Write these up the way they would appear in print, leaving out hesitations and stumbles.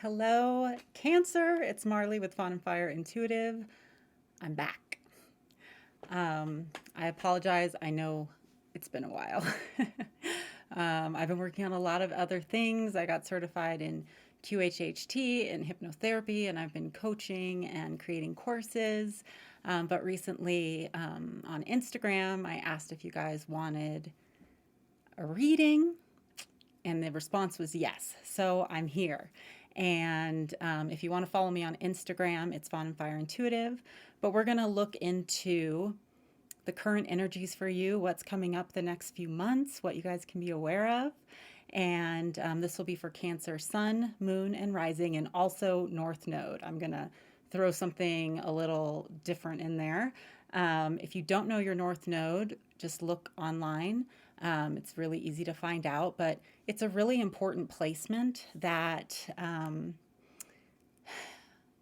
Hello, Cancer. It's Marley with Fawn and Fire Intuitive. I'm back. I apologize. I know it's been a while. I've been working on a lot of other things. I got certified in Qhht and hypnotherapy, and I've been coaching and creating courses. But recently on Instagram, I asked if you guys wanted a reading, and the response was yes. So I'm here. And if you want to follow me on Instagram, it's Fawn and Fire Intuitive. But we're going to look into the current energies for you, what's coming up the next few months, what you guys can be aware of. And this will be for Cancer, Sun, Moon, and Rising, and also North Node. I'm going to throw something a little different in there. If you don't know your North Node, just look online. It's really easy to find out, but it's a really important placement that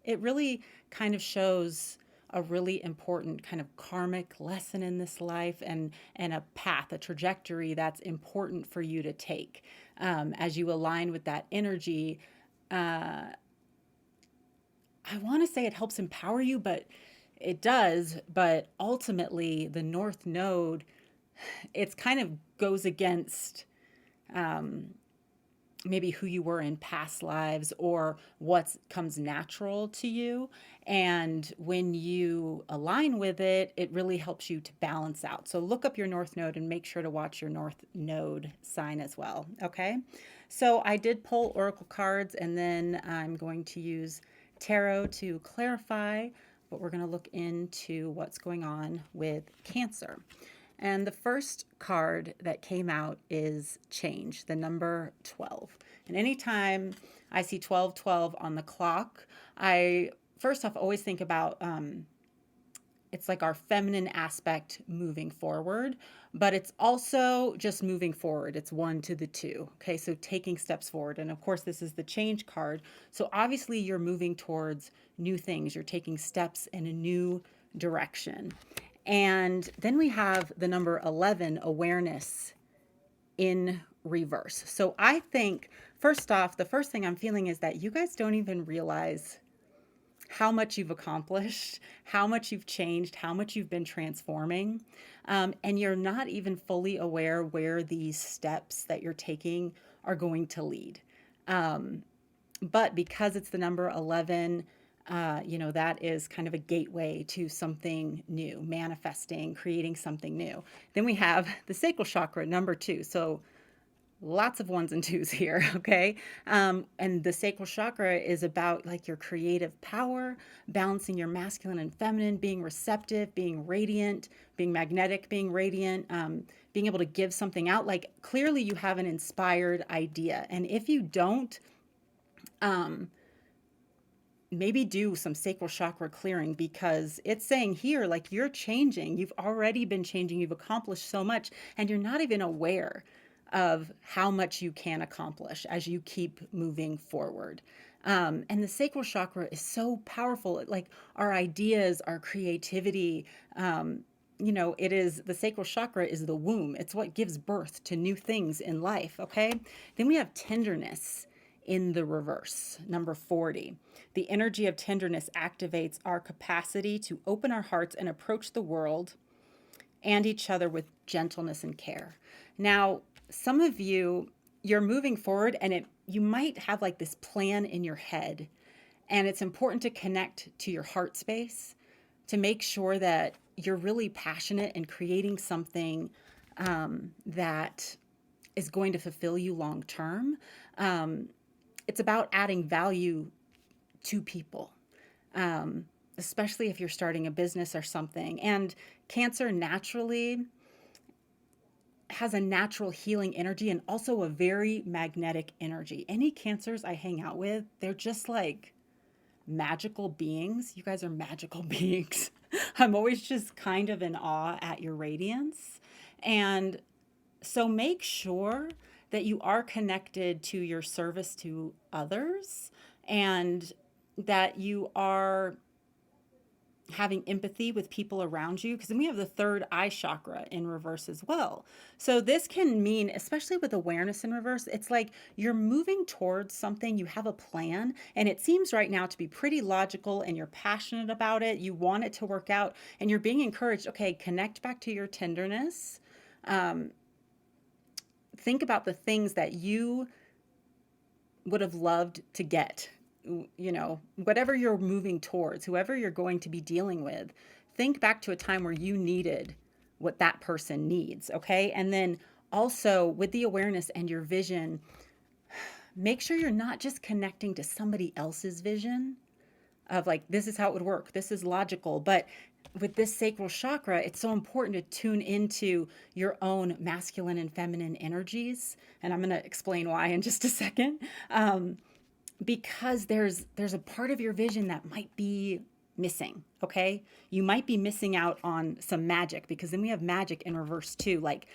it really kind of shows a really important kind of karmic lesson in this life and a path, a trajectory that's important for you to take as you align with that energy. I want to say it helps empower you, but it does. But ultimately, the North Node, it's kind of goes against maybe who you were in past lives or what comes natural to you. And when you align with it, it really helps you to balance out. So look up your North Node and make sure to watch your North Node sign as well. Okay. So I did pull Oracle cards, and then I'm going to use tarot to clarify, but we're going to look into what's going on with Cancer. And the first card that came out is change, the number 12. And anytime I see 1212 on the clock, I first off always think about it's like our feminine aspect moving forward, but it's also just moving forward. It's one to the two. Okay, so taking steps forward. And of course, this is the change card. So obviously, you're moving towards new things, you're taking steps in a new direction. And then we have the number 11, awareness in reverse. So I think, first off, the first thing I'm feeling is that you guys don't even realize how much you've accomplished, how much you've changed, how much you've been transforming. And you're not even fully aware where these steps that you're taking are going to lead. But because it's the number 11, that is kind of a gateway to something new, manifesting, creating something new. Then we have the sacral chakra, number 2. So lots of ones and twos here, okay? And the sacral chakra is about like your creative power, balancing your masculine and feminine, being receptive, being radiant, being magnetic, being radiant, being able to give something out. Like clearly you have an inspired idea. And if you don't, maybe do some sacral chakra clearing, because it's saying here, like you're changing. You've already been changing. You've accomplished so much, and you're not even aware of how much you can accomplish as you keep moving forward. And the sacral chakra is so powerful. Like our ideas, our creativity, it is the sacral chakra is the womb. It's what gives birth to new things in life. Okay. Then we have tenderness in the reverse, number 40. The energy of tenderness activates our capacity to open our hearts and approach the world and each other with gentleness and care. Now, some of you, you're moving forward, and you might have like this plan in your head, and it's important to connect to your heart space to make sure that you're really passionate and creating something that is going to fulfill you long term. It's about adding value to people, especially if you're starting a business or something. And Cancer naturally has a natural healing energy and also a very magnetic energy. Any Cancers I hang out with, they're just like magical beings. You guys are magical beings. I'm always just kind of in awe at your radiance. And so make sure that you are connected to your service to others, and that you are having empathy with people around you, because then we have the third eye chakra in reverse as well. So this can mean, especially with awareness in reverse, it's like you're moving towards something, you have a plan, and it seems right now to be pretty logical, and you're passionate about it, you want it to work out, and you're being encouraged, okay, connect back to your tenderness. Think about the things that you would have loved to get, whatever you're moving towards, whoever you're going to be dealing with, think back to a time where you needed what that person needs. Okay. And then also with the awareness and your vision, make sure you're not just connecting to somebody else's vision of like, this is how it would work, this is logical, but with this sacral chakra, it's so important to tune into your own masculine and feminine energies. And I'm going to explain why in just a second. Because there's a part of your vision that might be missing. Okay. You might be missing out on some magic, because then we have magic in reverse too. Like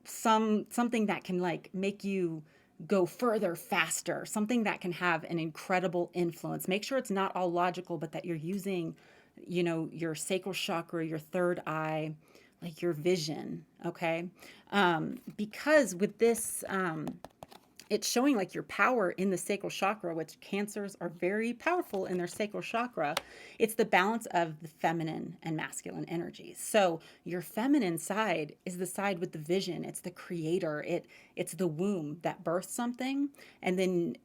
something that can like make you go further, faster, something that can have an incredible influence. Make sure it's not all logical, but that you're using, your sacral chakra, your third eye, like your vision. Okay. Because with this, it's showing like your power in the sacral chakra, which Cancers are very powerful in their sacral chakra. It's the balance of the feminine and masculine energies. So your feminine side is the side with the vision. It's the creator. It's the womb that births something. And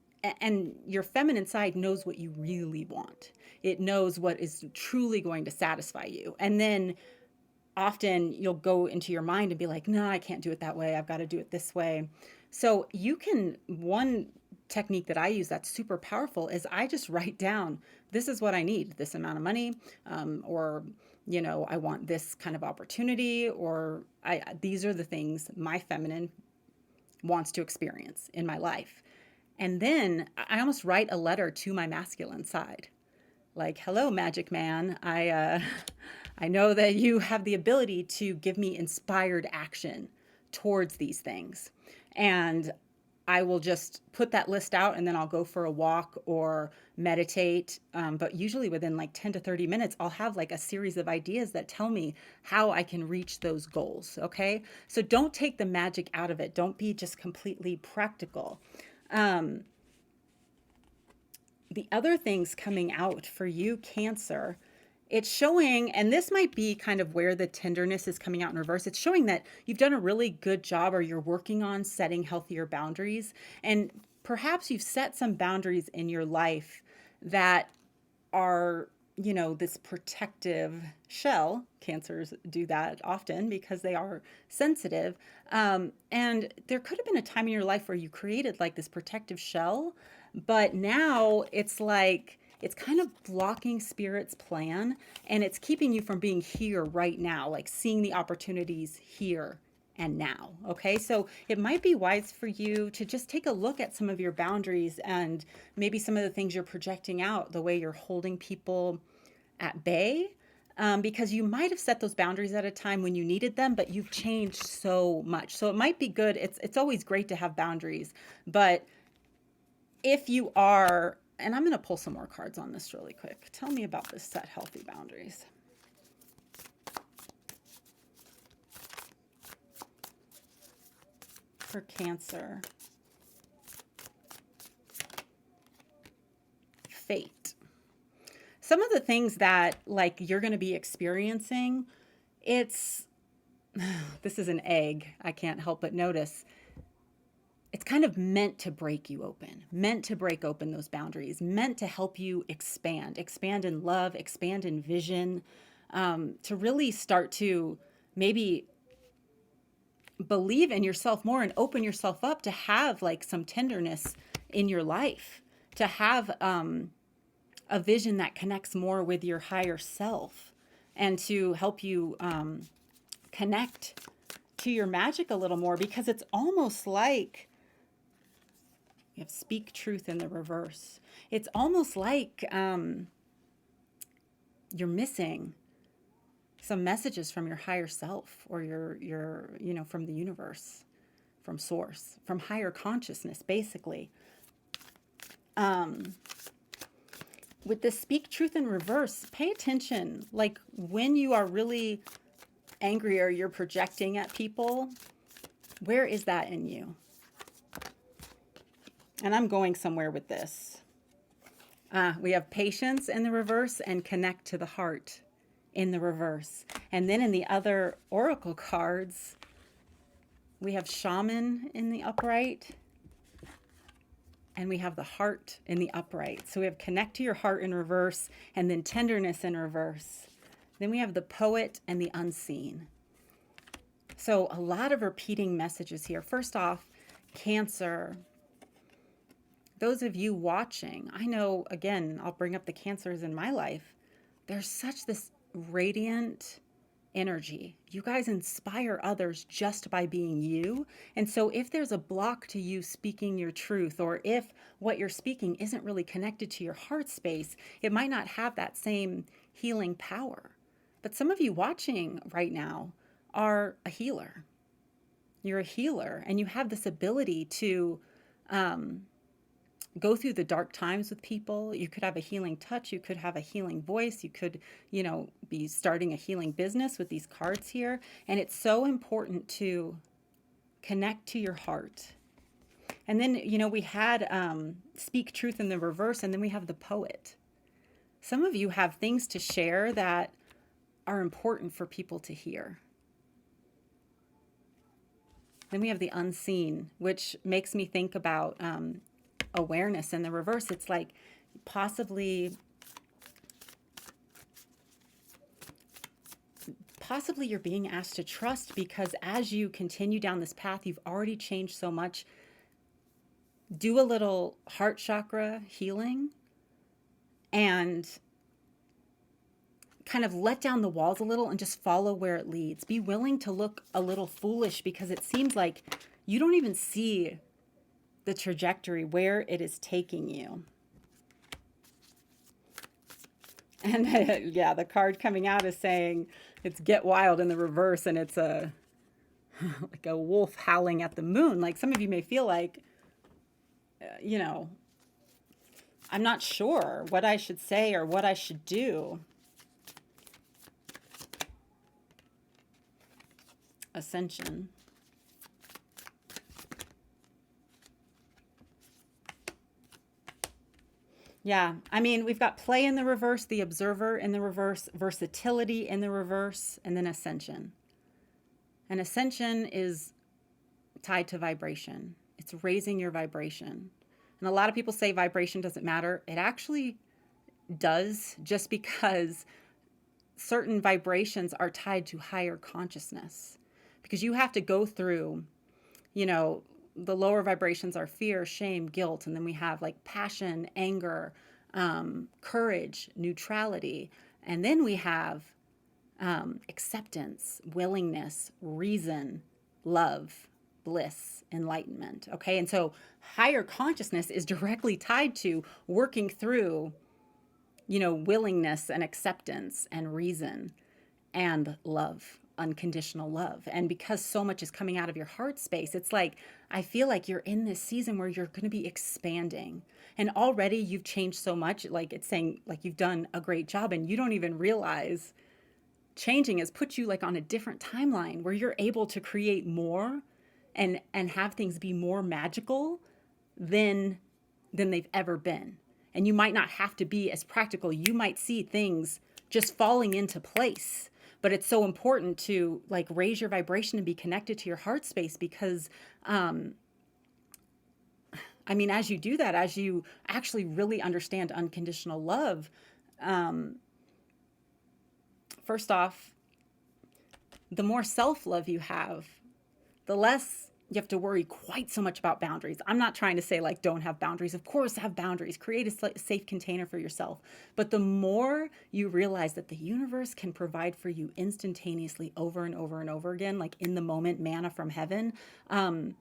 your feminine side knows what you really want. It knows what is truly going to satisfy you. And then often you'll go into your mind and be like, no, I can't do it that way. I've got to do it this way. So one technique that I use that's super powerful is I just write down, this is what I need, this amount of money, or, I want this kind of opportunity, or these are the things my feminine wants to experience in my life. And then I almost write a letter to my masculine side. Like, hello, magic man. I know that you have the ability to give me inspired action towards these things. And I will just put that list out, and then I'll go for a walk or meditate. But usually within like 10 to 30 minutes, I'll have like a series of ideas that tell me how I can reach those goals. Okay. So don't take the magic out of it. Don't be just completely practical. The other things coming out for you, Cancer, it's showing, and this might be kind of where the tenderness is coming out in reverse. It's showing that you've done a really good job, or you're working on setting healthier boundaries. And perhaps you've set some boundaries in your life that are, this protective shell. Cancers do that often because they are sensitive. And there could have been a time in your life where you created like this protective shell, but now it's like, it's kind of blocking spirit's plan, and it's keeping you from being here right now, like seeing the opportunities here and now. Okay. So it might be wise for you to just take a look at some of your boundaries, and maybe some of the things you're projecting out, the way you're holding people at bay. Because you might have set those boundaries at a time when you needed them, but you've changed so much. So it might be good. It's always great to have boundaries, but if you are, and I'm going to pull some more cards on this really quick. Tell me about this set healthy boundaries. For Cancer. Fate. Some of the things that like you're going to be experiencing, this is an egg. I can't help but notice. It's kind of meant to break you open, meant to break open those boundaries, meant to help you expand in love, expand in vision, to really start to maybe believe in yourself more and open yourself up to have like some tenderness in your life, to have a vision that connects more with your higher self, and to help you connect to your magic a little more, because it's almost like you have speak truth in the reverse. It's almost like you're missing some messages from your higher self, or your from the universe, from source, from higher consciousness, basically. with the speak truth in reverse, pay attention. Like when you are really angry or you're projecting at people, where is that in you? And I'm going somewhere with this. We have patience in the reverse and connect to the heart in the reverse. And then in the other oracle cards, we have shaman in the upright and we have the heart in the upright. So we have connect to your heart in reverse and then tenderness in reverse. Then we have the poet and the unseen. So a lot of repeating messages here. First off, Cancer. Those of you watching, I know, again, I'll bring up the Cancers in my life. There's such this radiant energy. You guys inspire others just by being you. And so if there's a block to you speaking your truth, or if what you're speaking isn't really connected to your heart space, it might not have that same healing power. But some of you watching right now are a healer. You're a healer and you have this ability to go through the dark times with people. You could have a healing touch. You could have a healing voice. You could, be starting a healing business with these cards here. And it's so important to connect to your heart. And then, we had speak truth in the reverse, and then we have the poet. Some of you have things to share that are important for people to hear. Then we have the unseen, which makes me think about awareness in the reverse. It's like possibly you're being asked to trust, because as you continue down this path, you've already changed so much. Do a little heart chakra healing and kind of let down the walls a little and just follow where it leads. Be willing to look a little foolish, because it seems like you don't even see the trajectory where it is taking you. And yeah, the card coming out is saying it's get wild in the reverse, and it's a like a wolf howling at the moon. Like some of you may feel like, I'm not sure what I should say or what I should do. Ascension. Yeah, we've got play in the reverse, the observer in the reverse, versatility in the reverse, and then ascension. And ascension is tied to vibration. It's raising your vibration. And a lot of people say vibration doesn't matter. It actually does, just because certain vibrations are tied to higher consciousness. Because you have to go through, the lower vibrations are fear, shame, guilt. And then we have like passion, anger, courage, neutrality. And then we have acceptance, willingness, reason, love, bliss, enlightenment. Okay. And so higher consciousness is directly tied to working through, willingness and acceptance and reason and love. Unconditional love. And because so much is coming out of your heart space, it's like, I feel like you're in this season where you're going to be expanding, and already you've changed so much. Like it's saying like you've done a great job, and you don't even realize changing has put you like on a different timeline where you're able to create more and have things be more magical than they've ever been. And you might not have to be as practical. You might see things just falling into place. But it's so important to like raise your vibration and be connected to your heart space, because, as you do that, as you actually really understand unconditional love, first off, the more self-love you have, the less you have to worry quite so much about boundaries. I'm not trying to say like don't have boundaries. Of course, have boundaries. Create a safe container for yourself. But the more you realize that the universe can provide for you instantaneously over and over and over again, like in the moment, manna from heaven, you're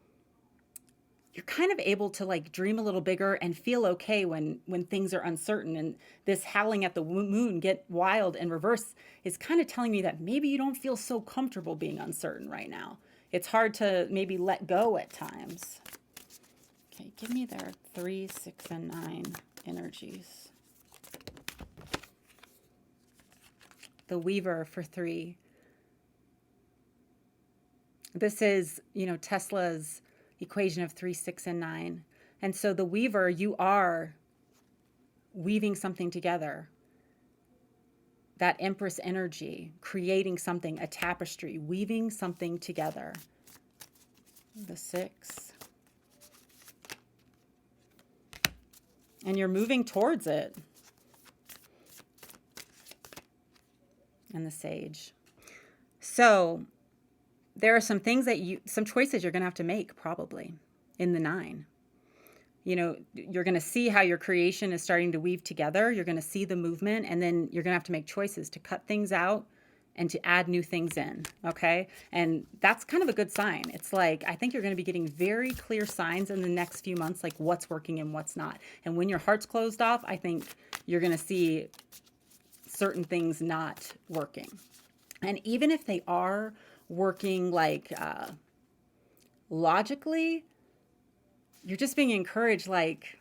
kind of able to like dream a little bigger and feel okay when things are uncertain. And this howling at the moon, get wild in reverse, is kind of telling me that maybe you don't feel so comfortable being uncertain right now. It's hard to maybe let go at times. Okay, give me their 3, 6, and 9 energies. The Weaver for 3. This is, Tesla's equation of 3, 6, and 9. And so the Weaver, you are weaving something together. That Empress energy, creating something, a tapestry, weaving something together. The 6. And you're moving towards it. And the Sage. So there are some things some choices you're going to have to make probably in the 9. You're going to see how your creation is starting to weave together. You're going to see the movement, and then you're going to have to make choices to cut things out and to add new things in. Okay. And that's kind of a good sign. It's like, I think you're going to be getting very clear signs in the next few months, like what's working and what's not. And when your heart's closed off, I think you're going to see certain things not working. And even if they are working like logically, you're just being encouraged, like,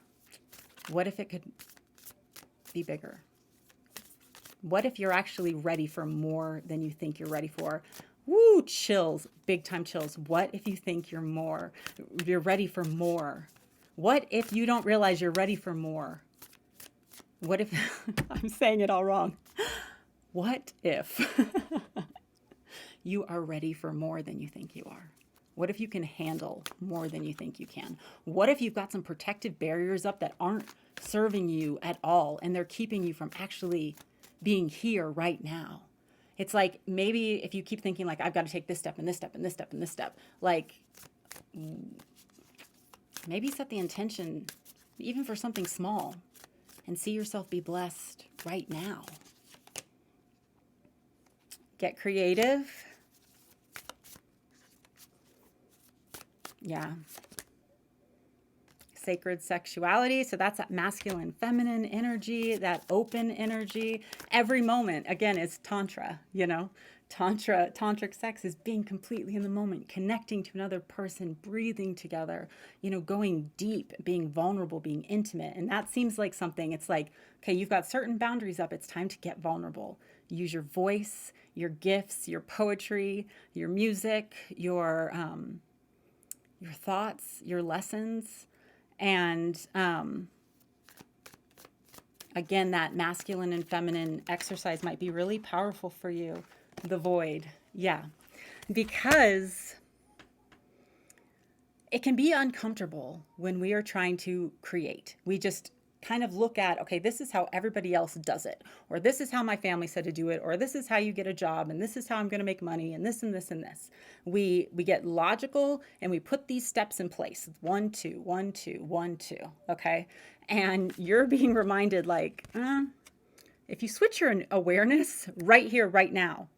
what if it could be bigger? What if you're actually ready for more than you think you're ready for? Woo, chills, big time chills. What if you think you're ready for more? What if you don't realize you're ready for more? What if, I'm saying it all wrong. What if you are ready for more than you think you are? What if you can handle more than you think you can? What if you've got some protective barriers up that aren't serving you at all, and they're keeping you from actually being here right now? It's like, maybe if you keep thinking like, I've got to take this step and this step and this step and this step, like maybe set the intention even for something small and see yourself be blessed right now. Get creative. Yeah. Sacred sexuality. So that's that masculine, feminine energy, that open energy. Every moment, again, is Tantra, Tantric sex is being completely in the moment, connecting to another person, breathing together, going deep, being vulnerable, being intimate. And that seems like something, it's like, okay, you've got certain boundaries up. It's time to get vulnerable. Use your voice, your gifts, your poetry, your music, your thoughts, your lessons. And again, that masculine and feminine exercise might be really powerful for you. The void. Yeah. Because it can be uncomfortable when we are trying to create. We just kind of look at, okay, this is how everybody else does it, or this is how my family said to do it, or this is how you get a job, and this is how I'm going to make money, and this and this and this. We get logical and we put these steps in place. 1, 2, 1, 2, 1, 2. Okay. And you're being reminded, like, if you switch your awareness right here, right now,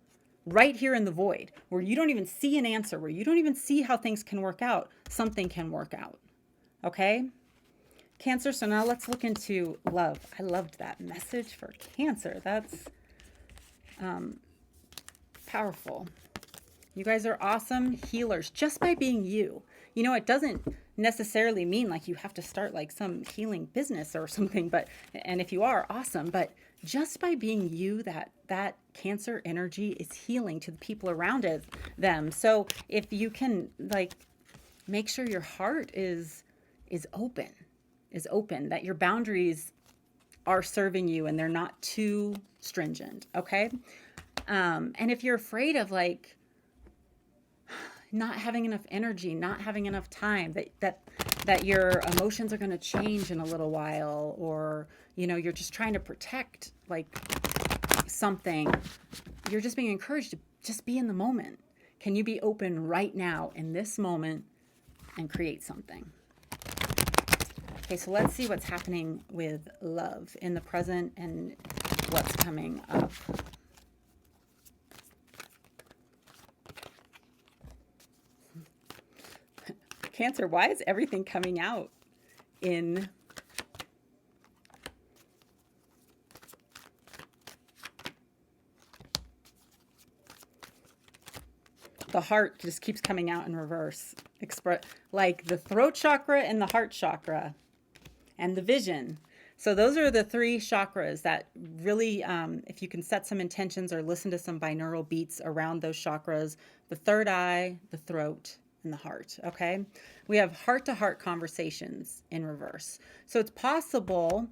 right here in the void, where you don't even see an answer, where you don't even see how things can work out, something can work out. Okay. Cancer. So now let's look into love. I loved that message for Cancer. That's powerful. You guys are awesome healers just by being you. It doesn't necessarily mean like you have to start like some healing business or something, and if you are, awesome. But just by being you, that Cancer energy is healing to the people around them. So if you can like make sure your heart is open, that your boundaries are serving you and they're not too stringent. Okay. And if you're afraid of like not having enough energy, not having enough time, that your emotions are going to change in a little while, or, you're just trying to protect like something, you're just being encouraged to just be in the moment. Can you be open right now in this moment and create something? Okay, so let's see what's happening with love in the present and what's coming up. Cancer, why is everything coming out in the heart? Just keeps coming out in reverse. Like the throat chakra and the heart chakra and the vision. So those are the three chakras that really, if you can set some intentions or listen to some binaural beats around those chakras, the third eye, the throat, and the heart, okay? We have heart-to-heart conversations in reverse. So it's possible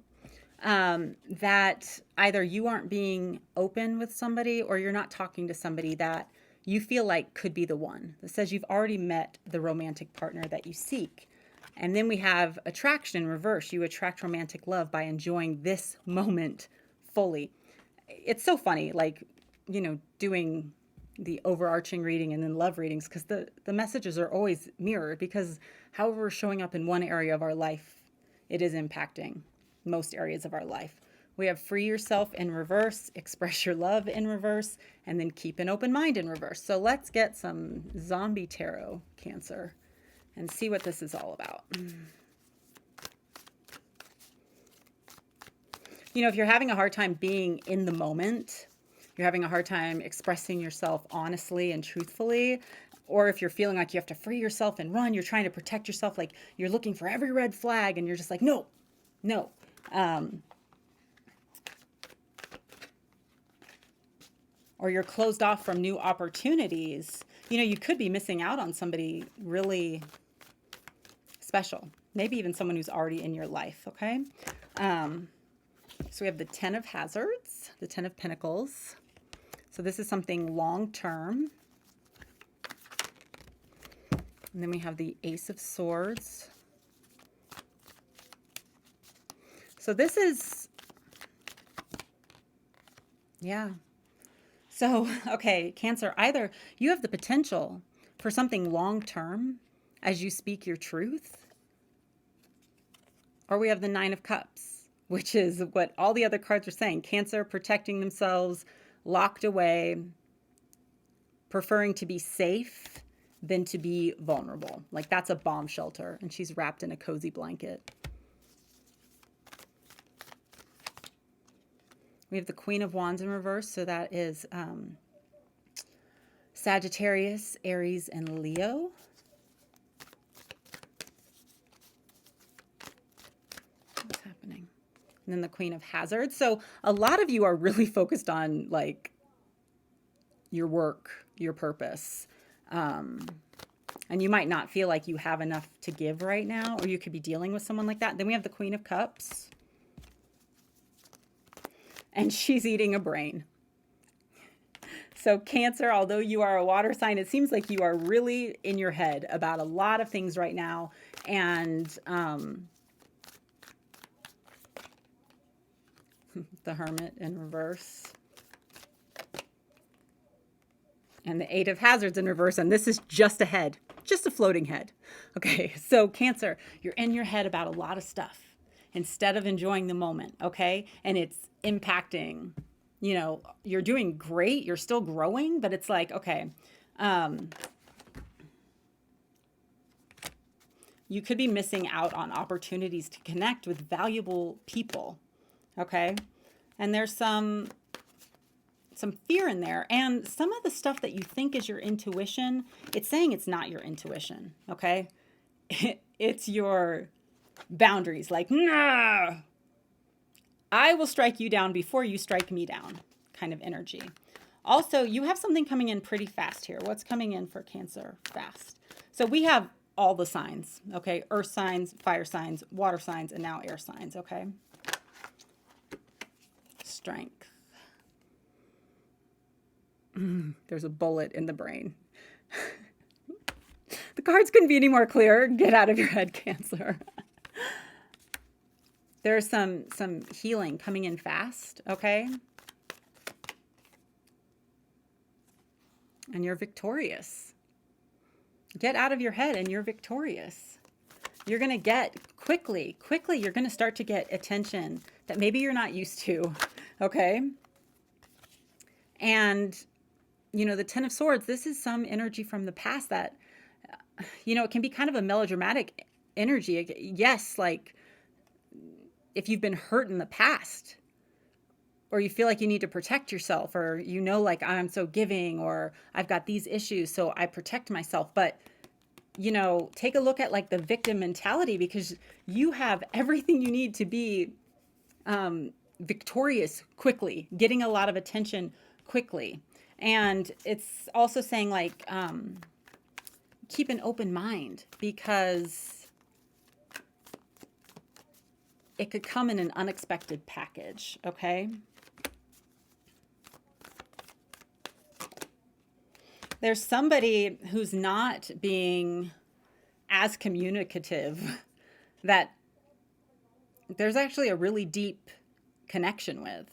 that either you aren't being open with somebody or you're not talking to somebody that you feel like could be the one. That says you've already met the romantic partner that you seek. And then we have attraction in reverse. You attract romantic love by enjoying this moment fully. It's so funny, like, doing the overarching reading and then love readings, because the messages are always mirrored, because however we're showing up in one area of our life, it is impacting most areas of our life. We have free yourself in reverse, express your love in reverse, and then keep an open mind in reverse. So let's get some zombie tarot, Cancer, and see what this is all about. If you're having a hard time being in the moment, you're having a hard time expressing yourself honestly and truthfully, or if you're feeling like you have to free yourself and run, you're trying to protect yourself, like you're looking for every red flag and you're just like, no. Or you're closed off from new opportunities, you could be missing out on somebody really special, maybe even someone who's already in your life, okay? So we have the 10 of Hazards, the 10 of Pentacles. So this is something long-term. And then we have the Ace of Swords. So this is, yeah. So, okay, Cancer, either you have the potential for something long-term as you speak your truth, or we have the 9 of Cups, which is what all the other cards are saying. Cancer protecting themselves, locked away, preferring to be safe than to be vulnerable. Like that's a bomb shelter, and she's wrapped in a cozy blanket. We have the Queen of Wands in reverse, so that is Sagittarius, Aries, and Leo. What's happening? And then the Queen of Hazards. So a lot of you are really focused on like your work, your purpose. And you might not feel like you have enough to give right now, or you could be dealing with someone like that. Then we have the Queen of Cups. And she's eating a brain. So Cancer, although you are a water sign, it seems like you are really in your head about a lot of things right now. And the Hermit in reverse. And the 8 of Hazards in reverse. And this is just a head, just a floating head. Okay, so Cancer, you're in your head about a lot of stuff instead of enjoying the moment, okay? And it's impacting, you're doing great, you're still growing, but it's like, okay, you could be missing out on opportunities to connect with valuable people, okay? And there's some fear in there. And some of the stuff that you think is your intuition, it's saying it's not your intuition, okay? It's your boundaries, like, nah, I will strike you down before you strike me down kind of energy. Also, you have something coming in pretty fast here. What's coming in for Cancer fast? So we have all the signs, okay? Earth signs, fire signs, water signs, and now air signs, okay? Strength. There's a bullet in the brain. The cards couldn't be any more clear. Get out of your head, Cancer. There's some healing coming in fast, okay? And you're victorious. Get out of your head and you're victorious. You're going to get quickly, you're going to start to get attention that maybe you're not used to, okay? And, the 10 of Swords, this is some energy from the past that, it can be kind of a melodramatic energy. Yes, like if you've been hurt in the past, or you feel like you need to protect yourself, or like I'm so giving, or I've got these issues, so I protect myself. But, take a look at like the victim mentality, because you have everything you need to be victorious quickly, getting a lot of attention quickly. And it's also saying like, keep an open mind, because it could come in an unexpected package, okay? There's somebody who's not being as communicative that there's actually a really deep connection with,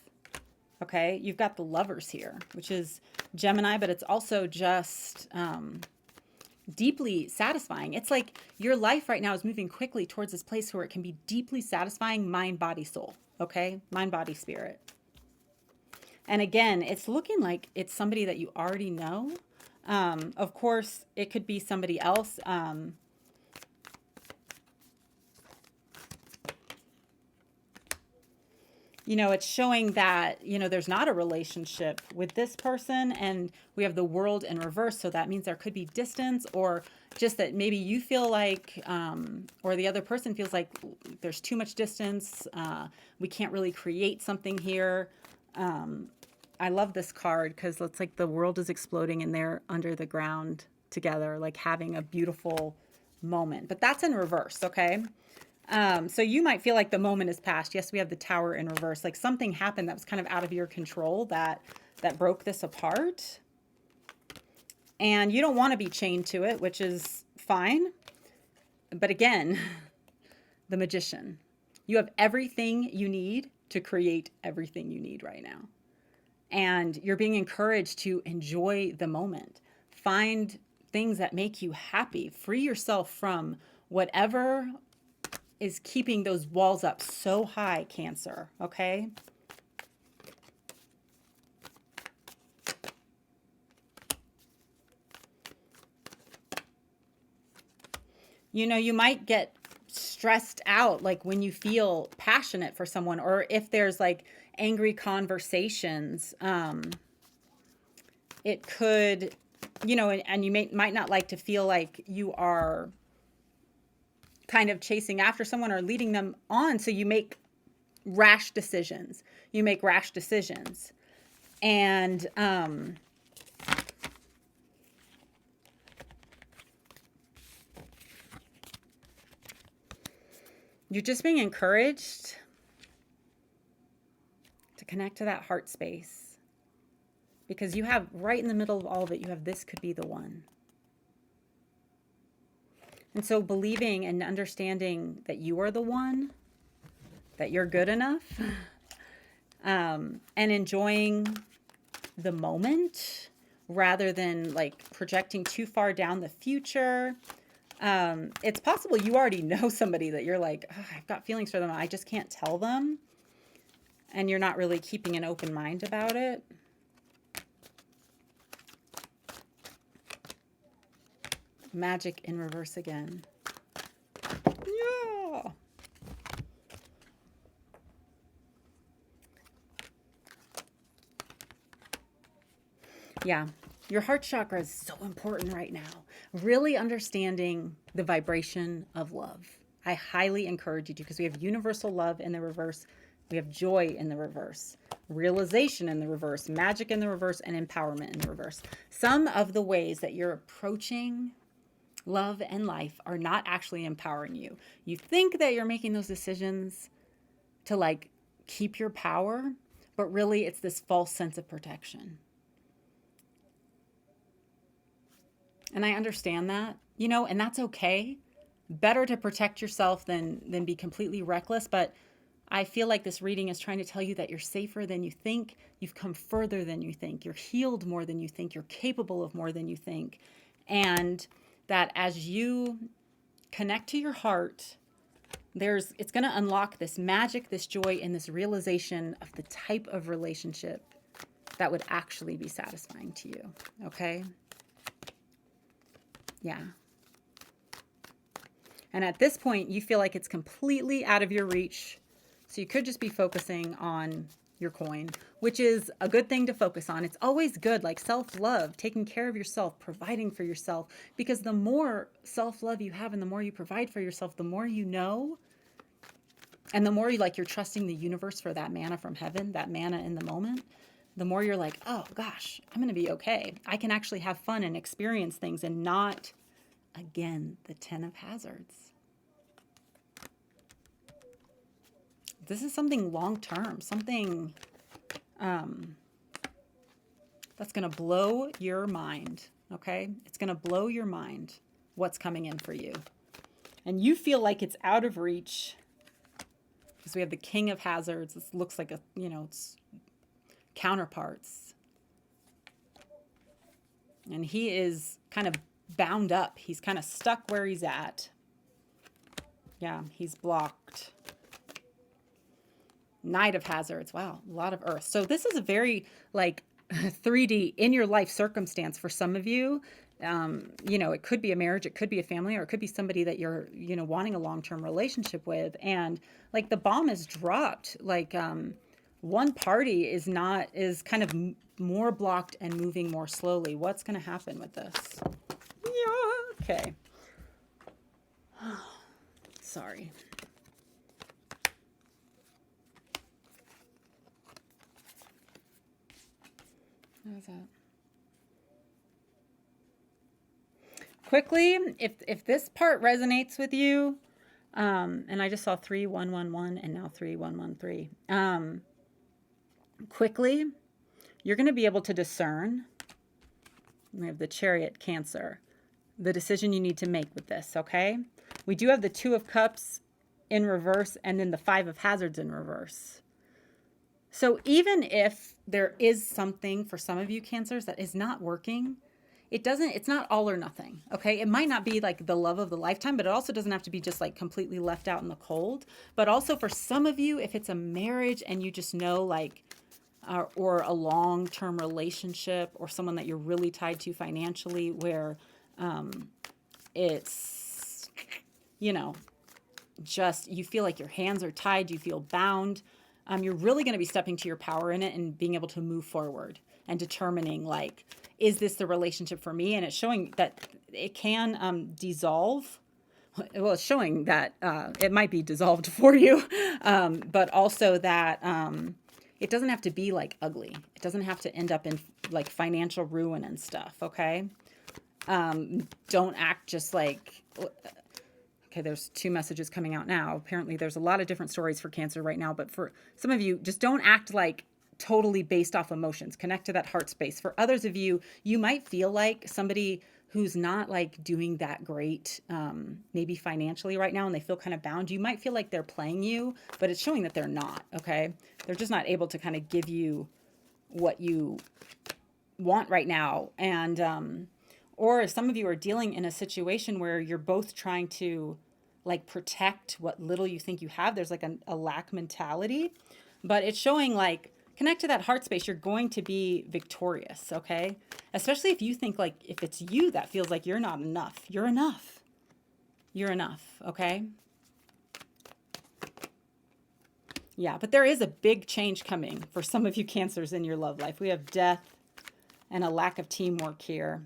okay? You've got the Lovers here, which is Gemini, but it's also just deeply satisfying. It's like your life right now is moving quickly towards this place where it can be deeply satisfying, mind, body, soul, okay? Mind, body, spirit. And again, it's looking like it's somebody that you already know. Of course, it could be somebody else. You know, it's showing that, you know, there's not a relationship with this person, and we have the World in reverse. So that means there could be distance, or just that maybe you feel like, or the other person feels like there's too much distance. We can't really create something here. I love this card because it's like the world is exploding and they're under the ground together, like having a beautiful moment. But that's in reverse, okay? So you might feel like the moment is past. Yes, we have the Tower in reverse. Like something happened that was kind of out of your control that broke this apart. And you don't want to be chained to it, which is fine. But again, the Magician. You have everything you need to create everything you need right now. And you're being encouraged to enjoy the moment. Find things that make you happy. Free yourself from whatever is keeping those walls up so high, Cancer, okay? You know, you might get stressed out like when you feel passionate for someone, or if there's like angry conversations. It could, you know, and you might not like to feel like you are kind of chasing after someone or leading them on. So you make rash decisions. And you're just being encouraged to connect to that heart space, because you have right in the middle of all of it, you have this could be the one. And so believing and understanding that you are the one, that you're good enough, and enjoying the moment rather than like projecting too far down the future. It's possible you already know somebody that you're like, oh, I've got feelings for them, I just can't tell them. And you're not really keeping an open mind about it. Magic in reverse again. Yeah. Yeah. Your heart chakra is so important right now. Really understanding the vibration of love. I highly encourage you to, because we have universal love in the reverse. We have joy in the reverse, realization in the reverse, magic in the reverse, and empowerment in the reverse. Some of the ways that you're approaching love and life are not actually empowering you. You think that you're making those decisions to like keep your power, but really it's this false sense of protection. And I understand that, you know, and that's okay. Better to protect yourself than be completely reckless. But I feel like this reading is trying to tell you that you're safer than you think. You've come further than you think. You're healed more than you think. You're capable of more than you think. And that as you connect to your heart, it's going to unlock this magic, this joy, and this realization of the type of relationship that would actually be satisfying to you. Okay? Yeah. And at this point, you feel like it's completely out of your reach. So you could just be focusing on your coin, which is a good thing to focus on. It's always good, like self-love, taking care of yourself, providing for yourself, because the more self-love you have and the more you provide for yourself, the more you know And the more you're trusting the universe for that manna from heaven, that manna in the moment, the more you're like, oh gosh, I'm going to be okay. I can actually have fun and experience things and not, again, the 10 of hazards. This is something long term, something that's going to blow your mind, okay? It's going to blow your mind what's coming in for you. And you feel like it's out of reach because we have the King of Hazards. This looks like it's counterparts. And he is kind of bound up. He's kind of stuck where he's at. Yeah, he's blocked. Knight of Hazards. Wow, a lot of Earth. So this is a very 3D in your life circumstance for some of you. It could be a marriage, it could be a family, or it could be somebody that you're, wanting a long-term relationship with. And the bomb is dropped. One party is kind of more blocked and moving more slowly. What's going to happen with this? Yeah. Okay. Sorry. What is that? Quickly, if this part resonates with you, and I just saw 3111 and now 3113. Quickly, you're going to be able to discern. We have the Chariot, Cancer, the decision you need to make with this, okay? We do have the 2 of Cups in reverse and then the 5 of Hazards in reverse. So even if there is something for some of you Cancers that is not working, it's not all or nothing, okay? It might not be the love of the lifetime, but it also doesn't have to be just completely left out in the cold. But also for some of you, if it's a marriage and you just know or a long-term relationship or someone that you're really tied to financially where it's, just you feel like your hands are tied, you feel bound, you're really going to be stepping to your power in it and being able to move forward and determining is this the relationship for me? And it's showing that it can dissolve. Well, it's showing that it might be dissolved for you, but also that it doesn't have to be ugly. It doesn't have to end up in financial ruin and stuff, okay? Don't act just okay, there's 2 messages coming out now. Apparently there's a lot of different stories for Cancer right now, but for some of you, just don't act totally based off emotions. Connect to that heart space. For others of you, you might feel like somebody who's not doing that great, maybe financially right now, and they feel kind of bound. You might feel like they're playing you, but it's showing that they're not, okay? They're just not able to kind of give you what you want right now. And, or some of you are dealing in a situation where you're both trying to protect what little you think you have. There's a lack mentality, but it's showing connect to that heart space. You're going to be victorious, okay? Especially if you think if it's you that feels like you're not enough. You're enough. You're enough, okay? Yeah, but there is a big change coming for some of you Cancers in your love life. We have death and a lack of teamwork here.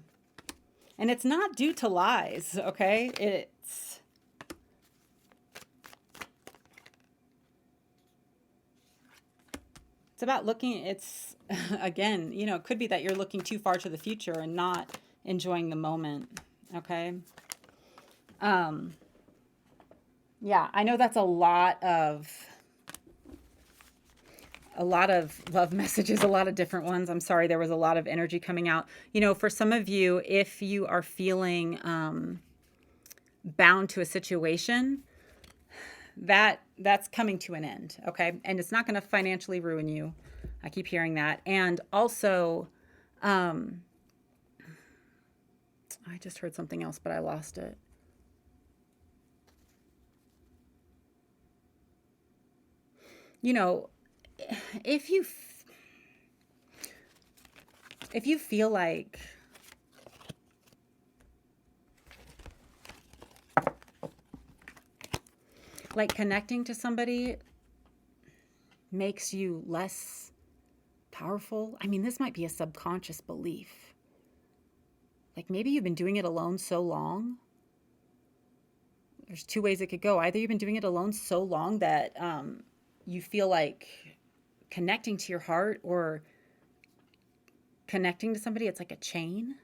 And it's not due to lies, okay? It's about again, it could be that you're looking too far to the future and not enjoying the moment, okay? Yeah, I know that's a lot of love messages, a lot of different ones. I'm sorry, there was a lot of energy coming out. For some of you, if you are feeling bound to a situation, that's coming to an end, okay? And it's not going to financially ruin you. I keep hearing that. And also, I just heard something else, but I lost it. If you feel like connecting to somebody makes you less powerful, this might be a subconscious belief. Maybe you've been doing it alone so long there's two ways it could go. Either you've been doing it alone so long that you feel like connecting to your heart or connecting to somebody, it's like a chain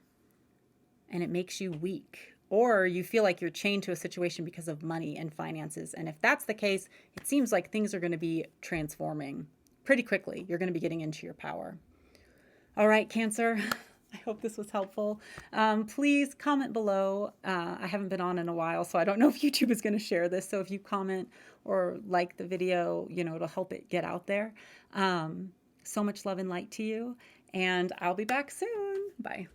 and it makes you weak. Or you feel like you're chained to a situation because of money and finances. And if that's the case, it seems like things are going to be transforming pretty quickly. You're going to be getting into your power. All right, Cancer. I hope this was helpful. Please comment below. I haven't been on in a while, so I don't know if YouTube is going to share this. So if you comment or like the video, it'll help it get out there. So much love and light to you, and I'll be back soon. Bye.